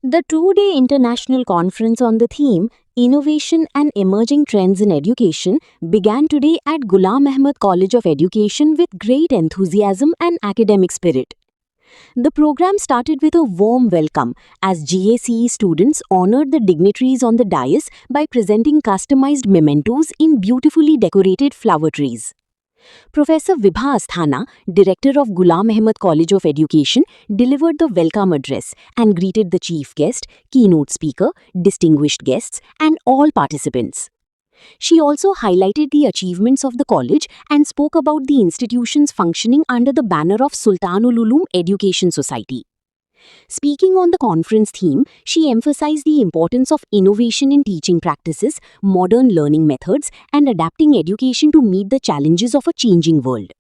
The two-day international conference on the theme Innovation and Emerging Trends in Education began today at Ghulam Ahmad College of Education with great enthusiasm and academic spirit. The program started with a warm welcome as GACE students honored the dignitaries on the dais by presenting customized mementos in beautifully decorated flower trees. Professor Vibha Asthana, director of Ghulam Ahmad College of Education, delivered the welcome address and greeted the chief guest, keynote speaker, distinguished guests, and all participants. She also highlighted the achievements of the college and spoke about the institution's functioning under the banner of Sultanul Uloom Education Society. Speaking on the conference theme, she emphasized the importance of innovation in teaching practices, modern learning methods, and adapting education to meet the challenges of a changing world.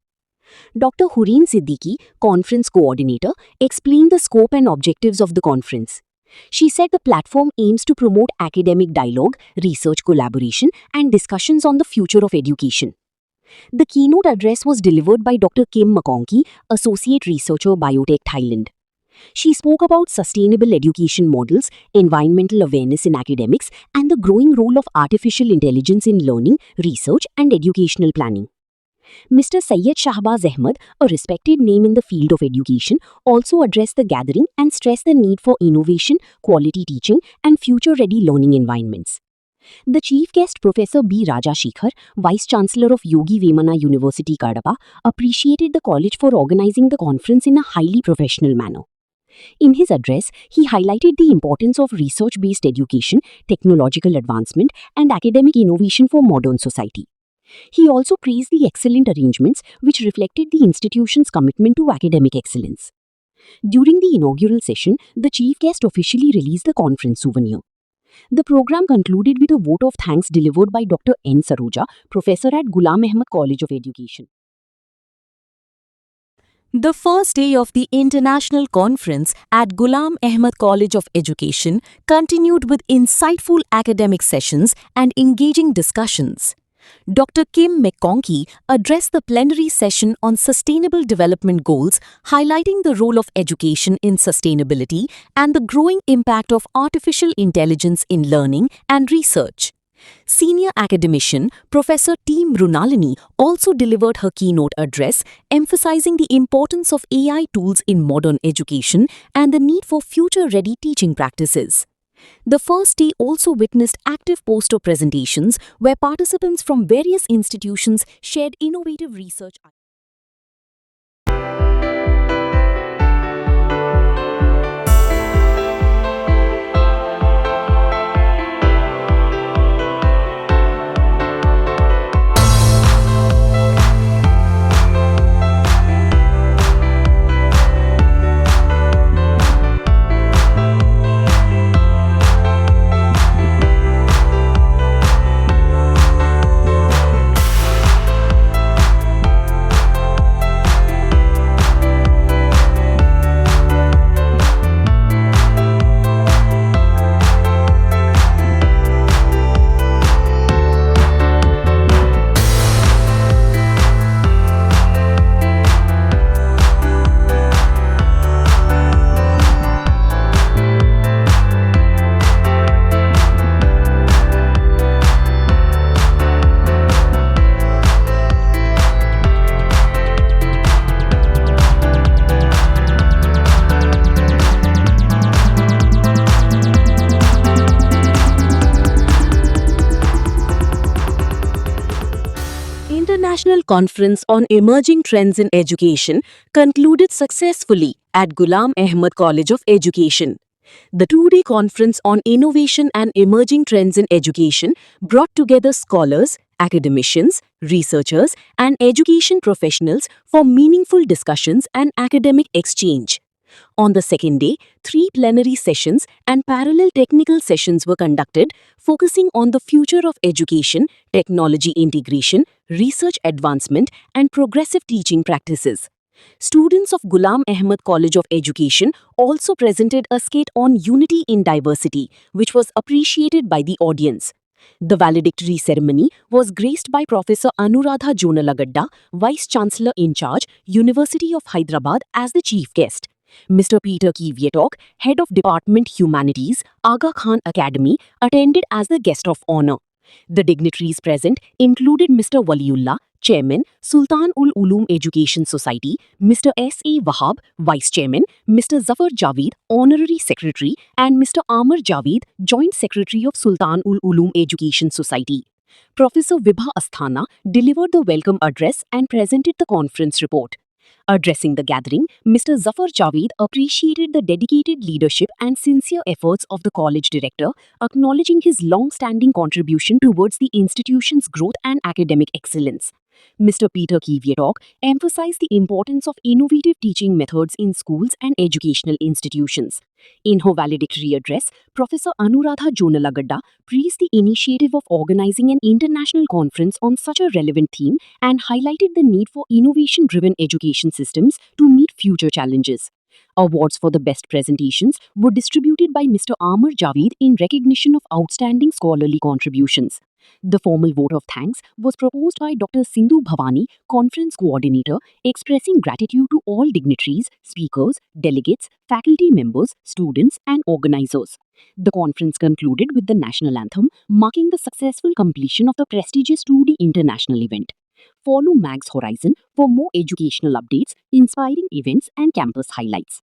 Dr. Hureen Siddiqui, conference coordinator, explained the scope and objectives of the conference. She said the platform aims to promote academic dialogue, research collaboration, and discussions on the future of education. The keynote address was delivered by Dr. Kim McConkie, Associate Researcher, Biotech, Thailand. She spoke about sustainable education models, environmental awareness in academics, and the growing role of artificial intelligence in learning, research, and educational planning. Mr. Syed Shahbaz Ahmed, a respected name in the field of education, also addressed the gathering and stressed the need for innovation, quality teaching, and future-ready learning environments. The chief guest, Professor B. Rajashekhar, Vice Chancellor of Yogi Vemana University, Kadapa, appreciated the college for organizing the conference in a highly professional manner. In his address, he highlighted the importance of research-based education, technological advancement, and academic innovation for modern society. He also praised the excellent arrangements which reflected the institution's commitment to academic excellence. During the inaugural session, the chief guest officially released the conference souvenir. The program concluded with a vote of thanks delivered by Dr. N. Saroja, professor at Ghulam Ahmad College of Education. The first day of the international conference at Ghulam Ahmad College of Education continued with insightful academic sessions and engaging discussions. Dr. Kim McConkie addressed the plenary session on Sustainable Development Goals, highlighting the role of education in sustainability and the growing impact of artificial intelligence in learning and research. Senior academician Professor T. Mrunalini also delivered her keynote address, emphasizing the importance of AI tools in modern education and the need for future-ready teaching practices. The first day also witnessed active poster presentations where participants from various institutions shared innovative research. International Conference on Emerging Trends in Education concluded successfully at Ghulam Ahmad College of Education. The two-day conference on innovation and emerging trends in education brought together scholars, academicians, researchers, and education professionals for meaningful discussions and academic exchange. On the second day, 3 plenary sessions and parallel technical sessions were conducted, focusing on the future of education, technology integration, research advancement, and progressive teaching practices. Students of Ghulam Ahmad College of Education also presented a skit on Unity in Diversity, which was appreciated by the audience. The valedictory ceremony was graced by Professor Anuradha Jonalagadda, Vice Chancellor in Charge, University of Hyderabad, as the chief guest. Mr. Peter Kivietok, Head of Department Humanities, Aga Khan Academy, attended as the guest of honor. The dignitaries present included Mr. Waliullah, Chairman, Sultan ul Ulum Education Society, Mr. S.A. Wahab, Vice Chairman, Mr. Zafar Javeed, Honorary Secretary, and Mr. Amar Javeed, Joint Secretary of Sultan ul Ulum Education Society. Professor Vibha Asthana delivered the welcome address and presented the conference report. Addressing the gathering, Mr. Zafar Javeed appreciated the dedicated leadership and sincere efforts of the college director, acknowledging his long-standing contribution towards the institution's growth and academic excellence. Mr. Peter Kivietok emphasized the importance of innovative teaching methods in schools and educational institutions. In her valedictory address, Professor Anuradha Jonalagadda praised the initiative of organizing an international conference on such a relevant theme and highlighted the need for innovation-driven education systems to meet future challenges. Awards for the best presentations were distributed by Mr. Amar Javeed in recognition of outstanding scholarly contributions. The formal vote of thanks was proposed by Dr. Sindhu Bhavani, conference coordinator, expressing gratitude to all dignitaries, speakers, delegates, faculty members, students, and organizers. The conference concluded with the national anthem, marking the successful completion of the prestigious 2D international event. Follow MAG's Horizon for more educational updates, inspiring events, and campus highlights.